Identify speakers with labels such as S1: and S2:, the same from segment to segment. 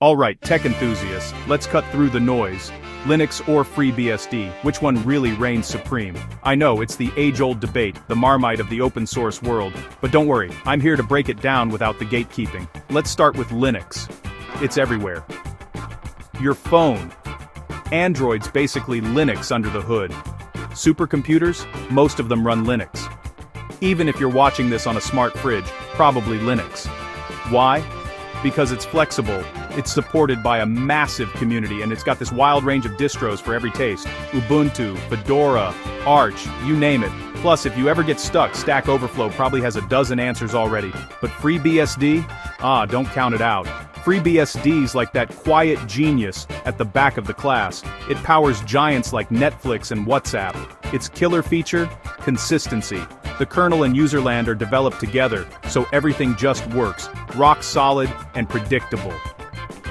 S1: Alright, tech enthusiasts, let's cut through the noise. Linux or FreeBSD, which one really reigns supreme? I know, it's the age-old debate, the Marmite of the open-source world, but don't worry, I'm here to break it down without the gatekeeping. Let's start with Linux. It's everywhere. Your phone. Android's basically Linux under the hood. Supercomputers, most of them run Linux. Even if you're watching this on a smart fridge, probably Linux. Why? Because it's flexible, it's supported by a massive community, and it's got this wild range of distros for every taste. Ubuntu, Fedora, Arch, you name it. Plus, if you ever get stuck, Stack Overflow probably has a dozen answers already. But FreeBSD? Don't count it out. FreeBSD's like that quiet genius at the back of the class. It powers giants like Netflix and WhatsApp. Its killer feature? Consistency. The kernel and userland are developed together, so everything just works, rock solid and predictable.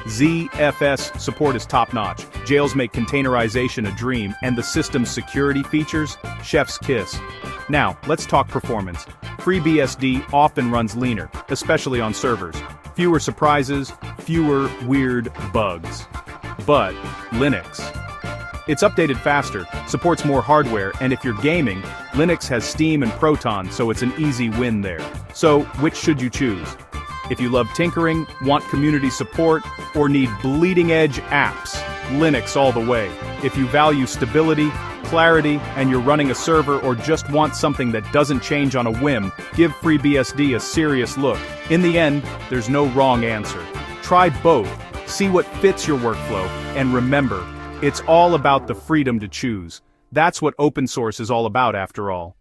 S1: ZFS support is top-notch, jails make containerization a dream, and the system's security features? Chef's kiss. Now, let's talk performance. FreeBSD often runs leaner, especially on servers. Fewer surprises, fewer weird bugs. But Linux. It's updated faster, supports more hardware, and if you're gaming, Linux has Steam and Proton, so it's an easy win there. So, which should you choose? If you love tinkering, want community support, or need bleeding-edge apps, Linux all the way. If you value stability, clarity, and you're running a server or just want something that doesn't change on a whim, give FreeBSD a serious look. In the end, there's no wrong answer. Try both, see what fits your workflow, and remember, it's all about the freedom to choose. That's what open source is all about after all.